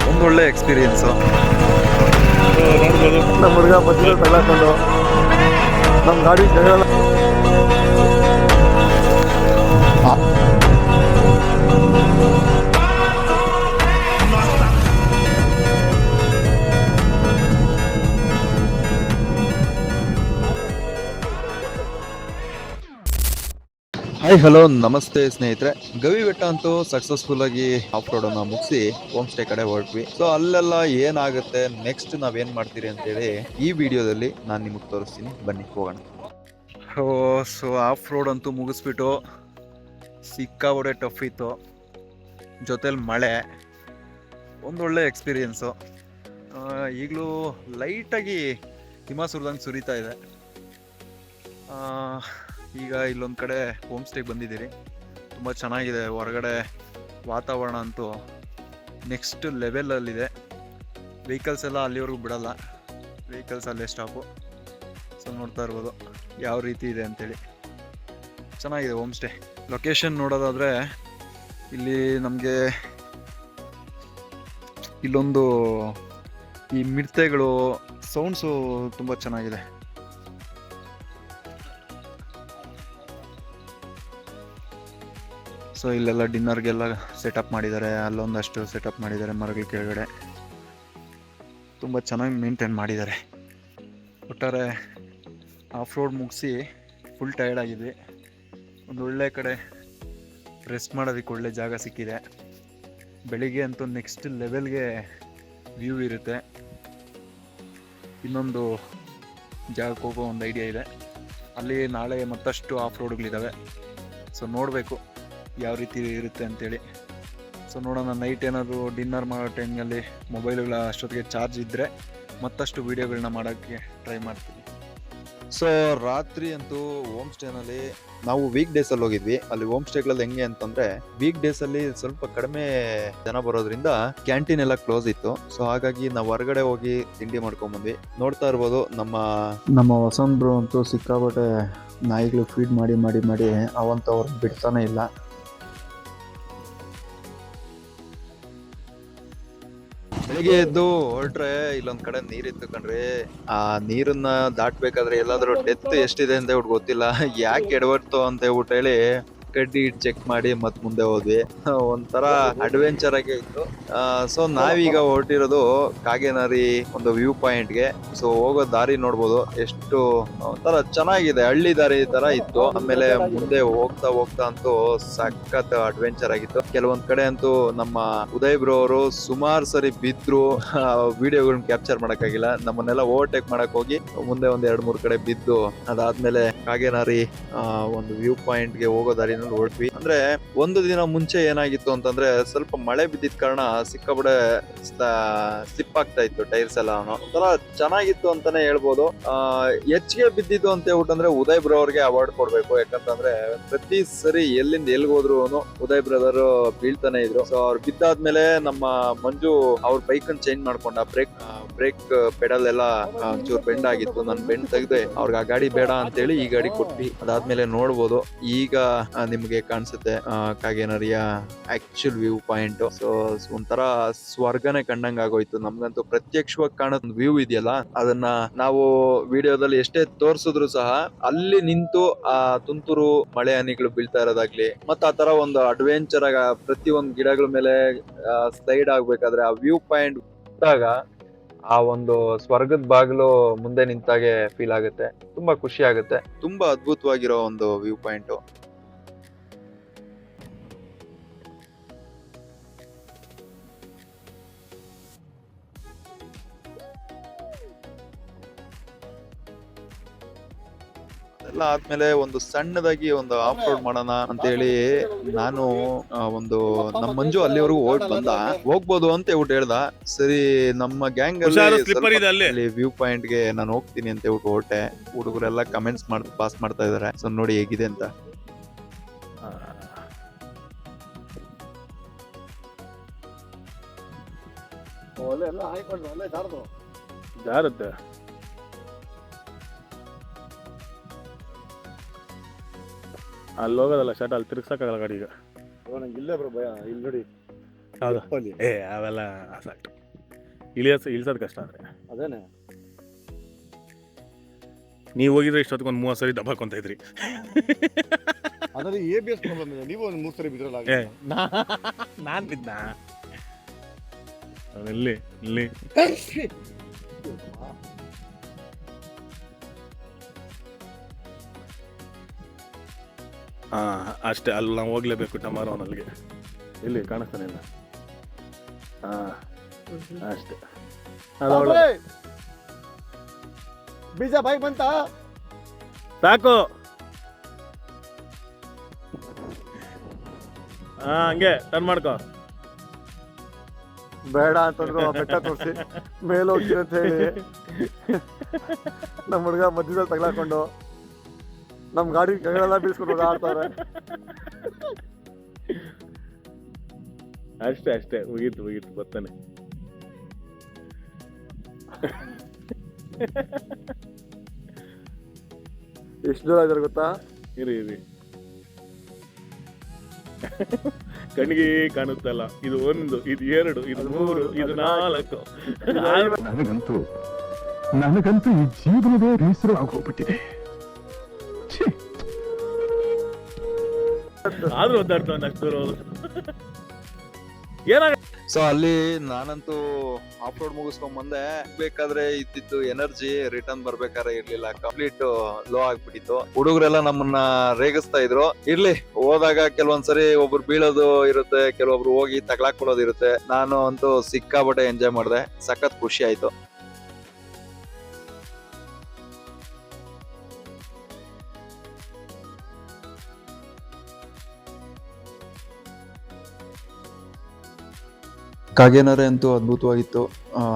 ಒಂದೊಳ್ಳೆ ಎಕ್ಸ್ಪೀರಿಯನ್ಸು. ನೋಡ್ಬೋದು ನಮ್ಮ ಹುಡುಗ ಮಧ್ಯದಲ್ಲಿ ತಗೊಳ್ಕೊಂಡು ನಮ್ಮ ಗಾಡಿ ಜಗಳ. ಹಾಯ್ ಹಲೋ ನಮಸ್ತೆ ಸ್ನೇಹಿತರೆ. ಗವಿ ಬೆಟ್ಟ ಅಂತೂ ಸಕ್ಸಸ್ಫುಲ್ ಆಗಿ ಆಫ್ ರೋಡ್ ಅನ್ನ ಮುಗಿಸಿ ಹೋಮ್ ಸ್ಟೇ ಕಡೆ ಹೊರಟ್ವಿ. ಸೊ ಅಲ್ಲೆಲ್ಲ ಏನಾಗುತ್ತೆ, ನೆಕ್ಸ್ಟ್ ನಾವೇನ್ ಮಾಡ್ತೀರಿ ಅಂತೇಳಿ ಈ ವಿಡಿಯೋದಲ್ಲಿ ನಾನು ನಿಮಗೆ ತೋರಿಸ್ತೀನಿ. ಬನ್ನಿ ಹೋಗೋಣ. ಸೊ ಆಫ್ ರೋಡ್ ಅಂತೂ ಮುಗಿಸ್ಬಿಟ್ಟು ಸಿಕ್ಕಾಬಡೆ ಟಫ್ ಇತ್ತು, ಜೊತೆಲಿ ಮಳೆ, ಒಂದೊಳ್ಳೆ ಎಕ್ಸ್ಪೀರಿಯನ್ಸು. ಈಗಲೂ ಲೈಟಾಗಿ ಹಿಮ ಸುರಿದಂಗೆ ಸುರಿತಾ ಇದೆ. ಈಗ ಇಲ್ಲೊಂದು ಕಡೆ ಹೋಮ್ ಸ್ಟೇಗೆ ಬಂದಿದ್ದೀರಿ. ತುಂಬ ಚೆನ್ನಾಗಿದೆ, ಹೊರಗಡೆ ವಾತಾವರಣ ಅಂತೂ ನೆಕ್ಸ್ಟ್ ಲೆವೆಲಲ್ಲಿದೆ. ವೆಹಿಕಲ್ಸ್ ಎಲ್ಲ ಅಲ್ಲಿವರೆಗೂ ಬಿಡಲ್ಲ, ವೆಹಿಕಲ್ಸ್ ಅಲ್ಲೇ ಸ್ಟಾಪು. ಸೊ ನೋಡ್ತಾ ಇರ್ಬೋದು ಯಾವ ರೀತಿ ಇದೆ ಅಂತೇಳಿ. ಚೆನ್ನಾಗಿದೆ ಹೋಮ್ ಸ್ಟೇ. ಲೊಕೇಶನ್ ನೋಡೋದಾದರೆ ಇಲ್ಲಿ ನಮಗೆ ಇಲ್ಲೊಂದು ಈ ಮಿಡ್ತೆಗಳು ಸೌಂಡ್ಸು ತುಂಬ ಚೆನ್ನಾಗಿದೆ. ಸೊ ಇಲ್ಲೆಲ್ಲ ಡಿನ್ನರ್ಗೆಲ್ಲ ಸೆಟಪ್ ಮಾಡಿದ್ದಾರೆ, ಅಲ್ಲೊಂದಷ್ಟು ಸೆಟಪ್ ಮಾಡಿದ್ದಾರೆ ಮರಗಳ ಕೆಳಗಡೆ. ತುಂಬ ಚೆನ್ನಾಗಿ ಮೇಂಟೈನ್ ಮಾಡಿದ್ದಾರೆ. ಒಟ್ಟಾರೆ ಆಫ್ ರೋಡ್ ಮುಗಿಸಿ ಫುಲ್ ಟಯರ್ಡ್ ಆಗಿದ್ವಿ. ಒಂದು ಒಳ್ಳೆ ಕಡೆ ರೆಸ್ಟ್ ಮಾಡೋದಕ್ಕೆ ಒಳ್ಳೆ ಜಾಗ ಸಿಕ್ಕಿದೆ. ಬೆಳಿಗ್ಗೆ ಅಂತೂ ನೆಕ್ಸ್ಟ್ ಲೆವೆಲ್ಗೆ ವ್ಯೂ ಇರುತ್ತೆ. ಇನ್ನೊಂದು ಜಾಗಕ್ಕೆ ಹೋಗೋ ಒಂದು ಐಡಿಯಾ ಇದೆ. ಅಲ್ಲಿ ನಾಳೆ ಮತ್ತಷ್ಟು ಆಫ್ ರೋಡ್ಗಳಿದ್ದಾವೆ. ಸೊ ನೋಡಬೇಕು ಯಾವ ರೀತಿ ಇರುತ್ತೆ ಅಂತೇಳಿ. ಸೊ ನೋಡೋಣ, ನೈಟ್ ಏನಾದರೂ ಡಿನ್ನರ್ ಮಾಡೋ ಟೈಮ್ನಲ್ಲಿ ಮೊಬೈಲ್ಗಳ ಅಷ್ಟೊತ್ತಿಗೆ ಚಾರ್ಜ್ ಇದ್ದರೆ ಮತ್ತಷ್ಟು ವೀಡಿಯೋಗಳನ್ನ ಮಾಡೋಕ್ಕೆ ಟ್ರೈ ಮಾಡ್ತೀನಿ. ಸೊ ರಾತ್ರಿ ಅಂತೂ ಹೋಮ್ ಸ್ಟೇನಲ್ಲಿ ನಾವು ವೀಕ್ ಡೇಸಲ್ಲಿ ಹೋಗಿದ್ವಿ. ಅಲ್ಲಿ ಹೋಮ್ ಸ್ಟೇಗಳಲ್ಲಿ ಹೆಂಗೆ ಅಂತಂದರೆ, ವೀಕ್ ಡೇಸಲ್ಲಿ ಸ್ವಲ್ಪ ಕಡಿಮೆ ಜನ ಬರೋದ್ರಿಂದ ಕ್ಯಾಂಟೀನ್ ಎಲ್ಲ ಕ್ಲೋಸ್ ಇತ್ತು. ಸೊ ಹಾಗಾಗಿ ನಾವು ಹೊರಗಡೆ ಹೋಗಿ ತಿಂಡಿ ಮಾಡ್ಕೊಂಬಂದ್ವಿ. ನೋಡ್ತಾ ಇರ್ಬೋದು ನಮ್ಮ ಹೊಸಂಬ್ರು ಅಂತೂ ಸಿಕ್ಕಾಪಟ್ಟೆ ನಾಯಿಗಳು ಫೀಡ್ ಮಾಡಿ ಮಾಡಿ ಮಾಡಿ ಅವಂತ ಅವ್ರು ಬಿಡ್ತಾನೆ ಇಲ್ಲ. ಬೆಳಿಗ್ಗೆ ಎದ್ದು ಹೊರಟ್ರೆ ಇಲ್ಲೊಂದ್ ಕಡೆ ನೀರಿತ್ತು ಕಣ್ರಿ. ಆ ನೀರನ್ನ ದಾಟ್ಬೇಕಾದ್ರೆ ಎಲ್ಲಾದ್ರೂ ಡೆತ್ ಎಷ್ಟಿದೆ ಅಂತ ಹೇಳ್ಬಿಟ್ಟು ಗೊತ್ತಿಲ್ಲ, ಯಾಕೆ ಎಡವರ್ತು ಅಂತ ಹೇಳ್ಬಿಟ್ಟು ಹೇಳಿ ಕಡ್ಡಿ ಚೆಕ್ ಮಾಡಿ ಮತ್ ಮುಂದೆ ಹೋದ್ವಿ. ಒಂಥರ ಅಡ್ವೆಂಚರ್ ಆಗಿ ಇತ್ತು. ಸೊ ನಾವೀಗ ಹೊರಟಿರೋದು ಕಾಗೇನಹರಿ ಒಂದು ವ್ಯೂ ಪಾಯಿಂಟ್ಗೆ. ಸೊ ಹೋಗೋ ದಾರಿ ನೋಡ್ಬೋದು, ಎಷ್ಟು ಒಂಥರ ಚೆನ್ನಾಗಿದೆ, ಹಳ್ಳಿ ದಾರಿ ತರ ಇತ್ತು. ಆಮೇಲೆ ಮುಂದೆ ಹೋಗ್ತಾ ಹೋಗ್ತಾ ಅಂತೂ ಸಖತ್ ಅಡ್ವೆಂಚರ್ ಆಗಿತ್ತು. ಕೆಲವೊಂದ್ ಕಡೆ ಅಂತೂ ನಮ್ಮ ಉದಯ್ ಬ್ರೋ ಅವರು ಸುಮಾರು ಸರಿ ಬಿದ್ರು, ವಿಡಿಯೋಗಳನ್ನ ಕ್ಯಾಪ್ಚರ್ ಮಾಡಕ್ಕಾಗಿಲ್ಲ. ನಮ್ಮನ್ನೆಲ್ಲ ಓವರ್ಟೇಕ್ ಮಾಡಕ್ ಹೋಗಿ ಮುಂದೆ ಒಂದ್ 2-3 ಕಡೆ ಬಿದ್ದು, ಅದಾದ್ಮೇಲೆ ಕಾಗೇನಹರಿ ಒಂದು ವ್ಯೂ ಪಾಯಿಂಟ್ ಗೆ ಹೋಗೋ ದಾರಿನಲ್ಲಿ ಹೊರಟ್ವಿ. ಅಂದ್ರೆ ಒಂದು ದಿನ ಮುಂಚೆ ಏನಾಗಿತ್ತು ಅಂತಂದ್ರೆ, ಸ್ವಲ್ಪ ಮಳೆ ಬಿದ್ದಿದ್ ಕಾರಣ ಸಿಕ್ಕಾಪಡೆ ಸ್ಲಿಪ್ ಆಗ್ತಾ ಇತ್ತು ಟೈರ್ಸ್ ಎಲ್ಲ. ಒಂಥರ ಚೆನ್ನಾಗಿತ್ತು ಅಂತಾನೆ ಹೇಳ್ಬೋದು. ಹೆಚ್ಚಿಗೆ ಬಿದ್ದಿದ್ದು ಅಂತ ಹೇಳ್ಬಿಟ್ಟಂದ್ರೆ ಉದಯ್ ಬ್ರೋ ಅವ್ರಿಗೆ ಅವಾರ್ಡ್ ಕೊಡ್ಬೇಕು. ಯಾಕಂತಂದ್ರೆ ಪ್ರತಿ ಸರಿ ಎಲ್ಲಿಂದ ಎಲ್ಗ್ ಹೋದ್ರು ಉದಯ್ ಬ್ರದರ್ ಬೀಳ್ತಾನೆ ಇದ್ರು. ಸೊ ಅವ್ರು ಬಿದ್ದಾದ್ಮೇಲೆ ನಮ್ಮ ಮಂಜು ಅವ್ರ ಬೈಕ್ ಅನ್ನು ಚೇಂಜ್ ಮಾಡ್ಕೊಂಡ. ಬ್ರೇಕ್ ಪೆಡಲ್ ಎಲ್ಲ ಒಂಚೂರು ಬೆಂಡ್ ಆಗಿತ್ತು. ನಾನು ಬೆಂಡ್ ತೆಗ್ದೆ ಅವ್ರಿಗೆ ಆ ಗಾಡಿ ಬೇಡ ಅಂತೇಳಿ ಈ ಗಾಡಿ ಕೊಟ್ವಿ. ಅದಾದ್ಮೇಲೆ ನೋಡ್ಬೋದು ಈಗ ನಿಮ್ಗೆ ಕಾಣಿಸುತ್ತೆ ಕಾಗೇನಹರಿಯ ಆಕ್ಚುಲ್ ವ್ಯೂ ಪಾಯಿಂಟ್. ಸೊ ಒಂಥರ ಸ್ವರ್ಗನೆ ಕಂಡಂಗ್ ಆಗೋಯ್ತು. ನಮ್ಗಂತೂ ಪ್ರತ್ಯಕ್ಷವಾಗಿ ಕಾಣೋ ವ್ಯೂ ಇದೆಯಲ್ಲ, ಅದನ್ನ ನಾವು ವಿಡಿಯೋದಲ್ಲಿ ಎಷ್ಟೇ ತೋರ್ಸಿದ್ರು ಸಹ ಅಲ್ಲಿ ನಿಂತು ಆ ತುಂತುರು ಮಳೆ ಹನಿಗಳು ಬೀಳ್ತಾ ಇರೋದಾಗ್ಲಿ, ಮತ್ತ ಆ ತರ ಒಂದು ಅಡ್ವೆಂಚರ್ ಆಗ ಪ್ರತಿ ಒಂದು ಗಿಡಗಳ ಮೇಲೆ ಸ್ಲೈಡ್ ಆಗ್ಬೇಕಾದ್ರೆ ಆ ವ್ಯೂ ಪಾಯಿಂಟ್ ಇದ್ದಾಗ ಆ ಒಂದು ಸ್ವರ್ಗದ ಬಾಗಿಲು ಮುಂದೆ ನಿಂತಾಗೆ ಫೀಲ್ ಆಗುತ್ತೆ. ತುಂಬಾ ಖುಷಿ ಆಗುತ್ತೆ. ತುಂಬಾ ಅದ್ಭುತವಾಗಿರೋ ಒಂದು ವ್ಯೂ ಪಾಯಿಂಟ್. ಎಲ್ಲ ಆದ್ಮೇಲೆ ಒಂದು ಸಣ್ಣದಾಗಿ ಒಂದು ಆಫ್ ರೋಡ್ ಮಾಡೋಣ ಅಂತ ಹೇಳಿ ನಾನು ಒಂದು ನಮ್ಮ ಮಂಜು ಅಲ್ಲಿವರೆಗೂ ಹೋಗ್ಬೋದು ಅಂತ ಹೇಳ್ಬಿಟ್ಟು ಹೇಳ್ದ. ಸರಿ, ನಮ್ಮ ಗ್ಯಾಂಗ್ ಅಲ್ಲಿ ವ್ಯೂ ಪಾಯಿಂಟ್ ಗೆ ನಾನು ಹೋಗ್ತೀನಿ ಅಂತ ಹೇಳ್ಬಿಟ್ಟು ಹೊರಟೆ. ಹುಡುಗರೆಲ್ಲ ಕಮೆಂಟ್ಸ್ ಪಾಸ್ ಮಾಡ್ತಾ ಇದಾರೆ. ಸೊ ನೋಡಿ ಹೇಗಿದೆ ಅಂತ. ಜಾರುತ್ತೆ. ಅಲ್ಲಿ ಹೋಗೋದಲ್ಲ ಶರ್ಟ್, ಅಲ್ಲಿ ತಿರ್ಗ್ಸಕ್ಕಾಗಲ್ಲ ಗಾಡಿಗೆ. ನಂಗೆ ಇಲ್ಲೇ ಬ್ರೋ ಭಯ, ಇಲ್ಲಿ ನೋಡಿ ಹೌದಾ? ಅಲ್ಲಿ ಅವೆಲ್ಲ ಅಸಾಲ್ಟ್. ಇಳಿಸೋದು ಕಷ್ಟ ಅಂದರೆ ಅದೇನೆ. ನೀವು ಹೋಗಿದ್ರೆ ಇಷ್ಟೊತ್ತಿಗೆ ಒಂದು 30 ಸರಿ ದಬ್ಬಾಕೊಂತ ಇದ್ರಿ. ಅದರಲ್ಲಿ ABS ಪ್ರಾಬ್ಲಮ್ ಇದೆ. ನೀವು ಒಂದು 3 ಸರಿ ಬಿದ್ರಲ್ಲ. ನಾನು ಬಿದ್ದ ಇಲ್ಲಿ ಅಷ್ಟೇ. ಅಲ್ಲಿ ನಾವು ಹೋಗ್ಲೇಬೇಕು ಟಮಾರೋ ಅಲ್ಲಿಗೆ. ಇಲ್ಲಿ ಕಾಣಿಸ್ತಾನೆ ಇಲ್ಲ. ಅಷ್ಟೇ. ಬೀಜ ಬಾಯ್ ಬಂತ ಸಾಕು. ಹಂಗೆ ಟರ್ನ್ ಮಾಡ್ಕೋ. ಬೇಡ ಅಂತಂದ್ರು ಬೆಟ್ಟ ತೋರಿಸಿ ಮೇಲೆ ಹೋಗ್ತೀರ ಅಂತ ಹೇಳಿ ನಮ್ಮ ಹುಡುಗ ಮಧ್ಯದಲ್ಲಿ ತಗ್ಲಾಕೊಂಡು ನಮ್ಮ ಗಾಡಿ ಕೈಗಳೆಲ್ಲ ಬೀಳ್ಸ್ಕೊಂಡು ಆಡ್ತಾರೆ. ಅಷ್ಟೇ ಮುಗೀತು ಬರ್ತಾನೆ. ಎಷ್ಟು ದೂರ ಇದಾರೆ ಗೊತ್ತಾ? ಇರಿ ಕಣ್ಣಿಗೆ ಕಾಣುತ್ತಲ್ಲ. ಇದು 1, ಇದು 2, ಇದು 3, ಇದು 4. ನನಗಂತೂ ಈ ಜೀವನವೇ ಬೇಸರ ಆಗೋಗ್ಬಿಟ್ಟಿದೆ. ಆದ್ರೂ ಒದ್ದಾಡ್ತಾನೆ ಅಷ್ಟು ದೂರ ಏನಾಗ. ಸೊ ಅಲ್ಲಿ ನಾನಂತೂ ಆಫ್ ರೋಡ್ ಮುಗಿಸ್ಕೊಂಡ್ ಬಂದೆ. ಬೇಕಾದ್ರೆ ಇದ್ದಿದ್ದು ಎನರ್ಜಿ ರಿಟರ್ನ್ ಬರ್ಬೇಕಾದ್ರೆ ಇರ್ಲಿಲ್ಲ, ಕಂಪ್ಲೀಟ್ ಲೋ ಆಗ್ಬಿಟ್ಟಿತ್ತು. ಹುಡುಗರೆಲ್ಲ ನಮ್ಮನ್ನ ರೇಗಿಸ್ತಾ ಇದ್ರು. ಇರ್ಲಿ, ಹೋದಾಗ ಕೆಲವೊಂದ್ಸರಿ ಒಬ್ರು ಬೀಳೋದು ಇರುತ್ತೆ, ಕೆಲವೊಬ್ರು ಹೋಗಿ ತಗ್ಲಾಕೊಳ್ಳೋದು ಇರುತ್ತೆ. ನಾನು ಅಂತೂ ಸಿಕ್ಕಾಪಟ್ಟೆ ಎಂಜಾಯ್ ಮಾಡಿದೆ, ಸಖತ್ ಖುಷಿ ಆಯ್ತು. ಕಾಗೇನರೆ ಅಂತೂ ಅದ್ಭುತವಾಗಿತ್ತು.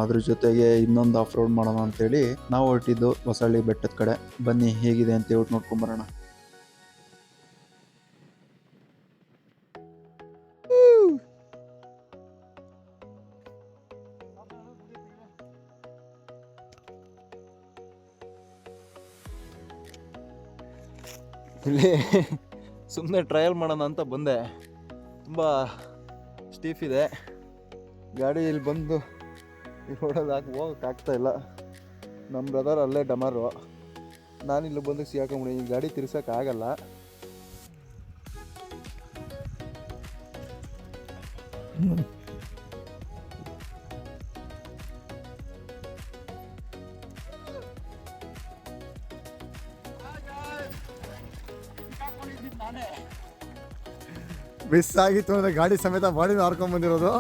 ಅದ್ರ ಜೊತೆಗೆ ಇನ್ನೊಂದು ಆಫ್ ರೋಡ್ ಮಾಡೋಣ ಅಂತೇಳಿ ನಾವು ಹೊರಟಿದ್ದು ಹೊಸಳ್ಳಿ ಬೆಟ್ಟದ ಕಡೆ. ಬನ್ನಿ ಹೇಗಿದೆ ಅಂತ ಹೇಳ್ಬಿಟ್ಟು ನೋಡ್ಕೊಂಡ್ ಬರೋಣ. ಇಲ್ಲಿ ಸುಮ್ಮನೆ ಟ್ರಯಲ್ ಮಾಡೋಣ ಅಂತ ಬಂದೆ. ತುಂಬ ಸ್ಟೀಫ್ ಇದೆ ಗಾಡಿ. ಇಲ್ಲಿ ಬಂದು ರೋಡಲ್ಲಿ ಹೋಗೋಕ್ಕಾಗ್ತಾ ಇಲ್ಲ. ನಮ್ಮ ಬ್ರದರ್ ಅಲ್ಲೇ ಡಮರು, ನಾನಿಲ್ಲಿ ಬಂದು ಸಿಗಾಕೊಂಬಿಡಿ. ಈ ಗಾಡಿ ತಿರ್ಸೋಕ್ಕಾಗಲ್ಲ. ಮಿಸ್ ಆಗಿತ್ತು ಅಂದ್ರೆ ಗಾಡಿ ಸಮೇತ ಬಾಡಿ ಹಾರ್ಕೊಂಡ್ ಬಂದಿರೋದು.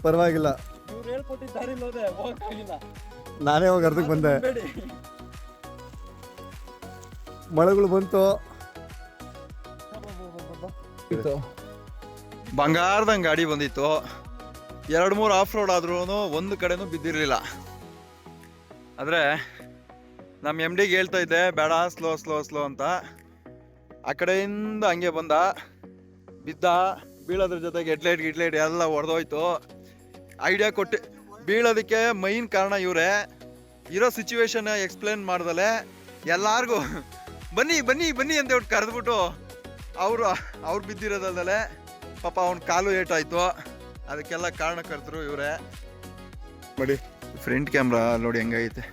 ಪರವಾಗಿಲ್ಲ, ನಾನೇ ಹೋಗಿ ಅರ್ಧಕ್ಕೆ ಬಂದೆ. ಮಳೆಗಳು ಬಂತು. ಬಂಗಾರದಂಗೆ ಗಾಡಿ ಬಂದಿತ್ತು. 2-3 ಆಫ್ ರೋಡ್ ಆದ್ರೂ ಒಂದು ಕಡೆನೂ ಬಿದ್ದಿರಲಿಲ್ಲ. ಆದರೆ ನಮ್ಮ MD ಗೆ ಹೇಳ್ತಾ ಇದ್ದೆ ಬೇಡ, ಸ್ಲೋ ಅಂತ. ಆ ಕಡೆಯಿಂದ ಹಂಗೆ ಬಂದ, ಬಿದ್ದ. ಬೀಳೋದ್ರ ಜೊತೆಗೆ ಹೆಡ್ಲೈಟ್ ಎಲ್ಲ ಹೊಡೆದೋಯ್ತು. ಐಡಿಯಾ ಕೊಟ್ಟು ಬೀಳೋದಕ್ಕೆ ಮೈನ್ ಕಾರಣ ಇವರೇ. ಇರೋ ಸಿಚುವೇಶನ್ ಎಕ್ಸ್ಪ್ಲೇನ್ ಮಾಡ್ದಲೆ ಎಲ್ಲಾರ್ಗೂ ಬನ್ನಿ ಅಂತ ಹೇಳ್ಬಿಟ್ಟು ಕರೆದ್ಬಿಟ್ಟು ಅವ್ರು ಬಿದ್ದಿರೋದಲ್ಲದೆ ಪಾಪ ಅವ್ನ ಕಾಲು ಏಟಾಯ್ತು. ಅದಕ್ಕೆಲ್ಲ ಕಾರಣಕರ್ತರು ಇವರೇ. ನೋಡಿ ಫ್ರಂಟ್ ಕ್ಯಾಮ್ರಾ ನೋಡಿ ಹೆಂಗೈತೆ.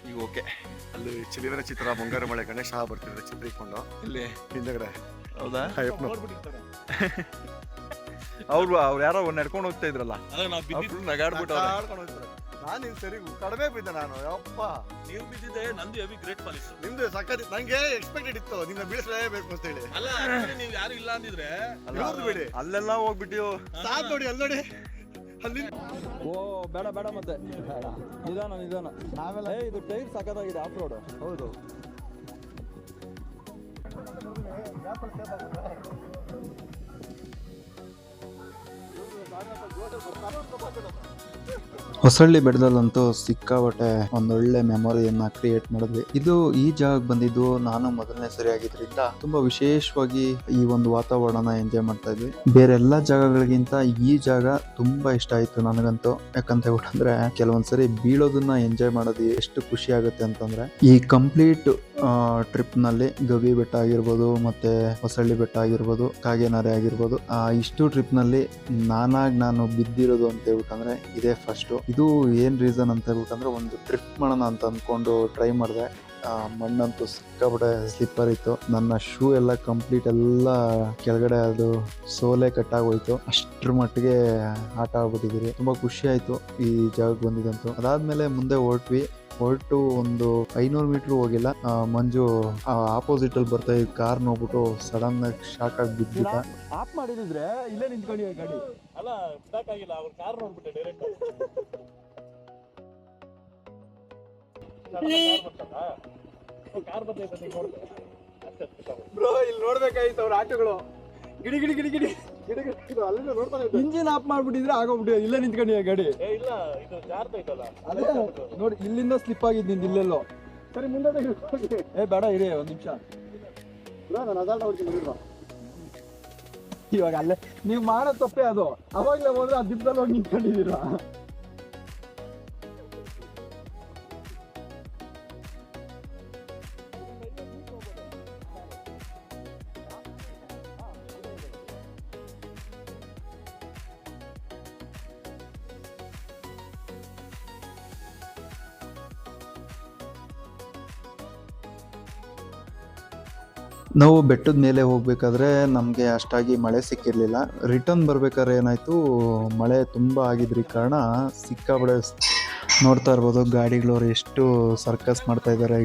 ಈಗ ಓಕೆ. ಅಲ್ಲಿ ಚಿಲಿನ ಚಿತ್ರ ಮುಂಗಾರು ಮಳೆ ಗಣೇಶ ಬರ್ತಿದ್ರೆ ಚಿತ್ರ ಇಟ್ಕೊಂಡು ಇಲ್ಲಿ ಹಿಂದಗಡೆ. ಹೌದಾ? ಅವ್ರು ಯಾರೋ ನಡ್ಕೊಂಡು ಹೋಗ್ತಾ ಇದ್ರಲ್ಲ, ನಗಾಡ್ಬಿಟ್ಟು ನಾನು ಇಲ್ಲಿ ಸರಿ ಕಡಿಮೆ ಬಿದ್ದೆ. ನಾನು ಯಪ್ಪ ನೀವು ಬಿದ್ದಿದ್ದೆ, ನಂದು ಹೆವಿ ಗ್ರೇಟ್ ಪಾಲಿಸ್. ನಿಮ್ದು ಸಖತ್. ನಂಗೆ ಎಕ್ಸ್ಪೆಕ್ಟೆಡ್ ಇತ್ತು ನಿನ್ನ ಬೀಳಿಸಲೇಬೇಕು ಅಂತ ಹೇಳಿ. ಅಲ್ಲ ನೀವು ಯಾರು ಇಲ್ಲ ಅಂದಿದ್ರೆ ಬಿಡಿ. ಅಲ್ಲೆಲ್ಲ ಹೋಗ್ಬಿಟ್ಟು ಸಾತ್ ನೋಡಿ, ಅಲ್ಲಿ ನೋಡಿ ಅಲ್ಲಿ. ಓ ಬೇಡ ಮತ್ತೆ ನಿಧಾನ. ನಾವೆಲ್ಲ ಇದು ಟೈರ್ ಸಖತ್ತಾಗಿದೆ ಆಫ್ ರೋಡ್. ಹೌದು. ಹೊಸಳ್ಳಿ ಬೆಟ್ಟದಲ್ಲಂತೂ ಸಿಕ್ಕಾಬಟ್ಟೆ ಒಂದೊಳ್ಳೆ ಮೆಮೊರಿಯನ್ನ ಕ್ರಿಯೇಟ್ ಮಾಡಿದ್ವಿ. ಇದು ಈ ಜಾಗಕ್ಕೆ ಬಂದಿದ್ದು ನಾನು ಮೊದಲನೇ ಸರಿ ಆಗಿದ್ರಿಂದ ತುಂಬಾ ವಿಶೇಷವಾಗಿ ಈ ಒಂದು ವಾತಾವರಣ ಎಂಜಾಯ್ ಮಾಡ್ತಾ ಇದ್ವಿ. ಬೇರೆ ಎಲ್ಲಾ ಜಾಗಗಳಿಗಿಂತ ಈ ಜಾಗ ತುಂಬಾ ಇಷ್ಟ ಆಯ್ತು ನನಗಂತೂ. ಯಾಕಂತ ಹೇಳ್ಬಿಟ್ಟಂದ್ರೆ ಕೆಲವೊಂದ್ಸರಿ ಬೀಳೋದನ್ನ ಎಂಜಾಯ್ ಮಾಡೋದು ಎಷ್ಟು ಖುಷಿ ಆಗುತ್ತೆ ಅಂತಂದ್ರೆ, ಈ ಕಂಪ್ಲೀಟ್ ಟ್ರಿಪ್ ನಲ್ಲಿ ಗವಿ ಬೆಟ್ಟ ಆಗಿರ್ಬೋದು, ಮತ್ತೆ ಹೊಸಳ್ಳಿ ಬೆಟ್ಟ ಆಗಿರ್ಬೋದು, ಕಾಗೇನಾರೆ ಆಗಿರ್ಬೋದು, ಇಷ್ಟು ಟ್ರಿಪ್ ನಲ್ಲಿ ನಾನು ಬಿದ್ದಿರೋದು ಅಂತ ಹೇಳ್ಬಿಟ್ಟಂದ್ರೆ ಇದೇ ಫಸ್ಟ್. ಇದು ಏನ್ ರೀಸನ್ ಅಂತ ಹೇಳ್ಬಿಟ್ಟಂದ್ರೆ, ಒಂದು ಡ್ರಿಫ್ಟ್ ಮಾಡೋಣ ಅಂತ ಅನ್ಕೊಂಡು ಟ್ರೈ ಮಾಡಿದೆ. ಮಣ್ಣಂತೂ ಸಿಕ್ಕಾಪಟ್ಟೆ ಸ್ಲಿಪ್ಪರ್ ಇತ್ತು. ನನ್ನ ಶೂ ಎಲ್ಲ ಕಂಪ್ಲೀಟ್ ಎಲ್ಲ ಕೆಳಗಡೆ ಅದು ಸೋಲೆ ಕಟ್ಟಾಗೋಯ್ತು. ಅಷ್ಟ್ರ ಮಟ್ಟಿಗೆ ಆಟ ಆಗ್ಬಿಟ್ಟಿದ್ದೀರಿ. ತುಂಬಾ ಖುಷಿ ಆಯ್ತು ಈ ಜಾಗಕ್ಕೆ ಬಂದಿದಂತೂ. ಅದಾದ್ಮೇಲೆ ಮುಂದೆ ಹೊರಟು ಒಂದು 500 ಮೀಟರ್ ಹೋಗಿಲ್ಲ, ಮಂಜು ಆಪೋಸಿಟ್ ಅಲ್ಲಿ ಬರ್ತಾ ಇದ್ದ ಕಾರ್ ನೋಡ್ಬಿಟ್ಟು ಸಡನ್ ಆಗಿ ಶಾಕ್ ಆಗಿ ಬಿದ್ಬಿಟ್ಟ. ಆಫ್ ಮಾಡಿದ್ರೆ ಇಲ್ಲೇ ನಿಂತ್ಕೊಳ್ಳಿ ಗಾಡಿ. ಅಲ್ಲ ಬಿಡಕ್ಕಾಗಿಲ್ಲ, ಅವ್ರ ಕಾರ್ ನೋಡ್ಬಿಟ್ಟೆ ಡೈರೆಕ್ಟ್. ಕಾರ್ ಬರ್ತೈತೆ ನೋಡ್ದೆ. ಬ್ರೋ ಇಲ್ಲಿ ನೋಡ್ಬೇಕಾಗಿತ್ತು ಅವ್ರ ಆಟೋಗಳು ಗಿಡಿ ಗಿಡಿ ಗಿಡಿ ಗಿಡಿ ಗಿಡಿ ಗಿಡಿ ಅಲ್ಲಿಂದ ನೋಡ್ತಾನೆ ಇದ್ದೆ. ಇಂಜಿನ್ ಆಫ್ ಮಾಡ್ಬಿಟ್ಟಿದ್ರೆ ಆಗೋಗ್ಬಿಟ್ಟಿದೆ. ಇಲ್ಲೇ ನಿಂತ್ಕೊಂಡಿ ಗಾಡಿ. ಇಲ್ಲ ಇದು ಜಾರ್ತೈತಲ್ಲ. ಅದೇ ನೋಡಿ ಇಲ್ಲಿಂದ ಸ್ಲಿಪ್ ಆಗಿದ್ದು ನಿಂದು ಇಲ್ಲೆಲ್ಲೋ. ಸರಿ ಮುಂದೆ ಬೇಡ ಇರಿ ಒಂದ್ ನಿಮಿಷ. ನಾನು ಅದಾಟ ಹೊಡ್ತೀನಿ. ಇವಾಗ ಅಲ್ಲೇ ನೀವು ಮಾಡೋ ತಪ್ಪೇ ಅದು. ಅವಾಗ್ಲೇ ಹೋದ್ರೆ ಆ ದಿಬ್ಬದಲ್ಲಿ ಹೋಗಿ ನಿಂತ್ಕೊಂಡಿದ್ದೀರಾ. ನಾವು ಬೆಟ್ಟದ ಮೇಲೆ ಹೋಗ್ಬೇಕಾದ್ರೆ ನಮಗೆ ಅಷ್ಟಾಗಿ ಮಳೆ ಸಿಕ್ಕಿರ್ಲಿಲ್ಲ. ರಿಟರ್ನ್ ಬರ್ಬೇಕಾದ್ರೆ ಏನಾಯ್ತು, ಮಳೆ ತುಂಬಾ ಆಗಿದ್ರಿ ಕಾರಣ ಸಿಕ್ಕಾಬಡೆ ನೋಡ್ತಾ ಇರ್ಬೋದು ಗಾಡಿಗಳವ್ರು ಎಷ್ಟು ಸರ್ಕಸ್ ಮಾಡ್ತಾ ಇದಾರೆ.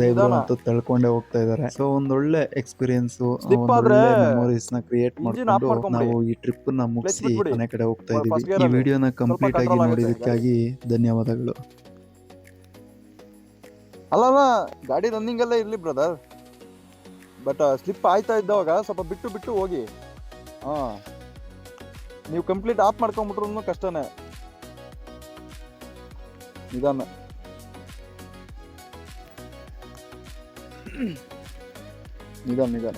ದಯವಿಟ್ಟು ತಳ್ಕೊಂಡೆ ಹೋಗ್ತಾ ಇದಾರೆ. ಸೊ ಒಂದೊಳ್ಳೆ ಎಕ್ಸ್ಪೀರಿಯನ್ಸ್, ಮೆಮೊರೀಸ್ ನ ಕ್ರಿಯೇಟ್ ಮಾಡ್ಕೊಂಡು ನಾವು ಈ ಟ್ರಿಪ್ ನ ಮುಗಿಸಿ ಮನೆ ಕಡೆ ಹೋಗ್ತಾ ಇದೀವಿ. ಈ ವಿಡಿಯೋನ ಕಂಪ್ಲೀಟ್ ಆಗಿ ನೋಡಿದಕ್ಕಾಗಿ ಧನ್ಯವಾದಗಳು. ಅಲ್ಲ ಗಾಡಿ ರನ್ನಿಂಗ್ ಎಲ್ಲ ಇರ್ಲಿ ಬ್ರದರ್, ಬಟ್ ಸ್ಲಿಪ್ ಆಯ್ತಾ ಇದ್ದವಾಗ ಸ್ವಲ್ಪ ಬಿಟ್ಟು ಬಿಟ್ಟು ಹೋಗಿ. ನೀವು ಕಂಪ್ಲೀಟ್ ಆಫ್ ಮಾಡ್ಕೊಂಡ್ಬಿಟ್ರು ಕಷ್ಟನೇ. ನಿಧಾನ ನಿಧಾನ ನಿಧಾನ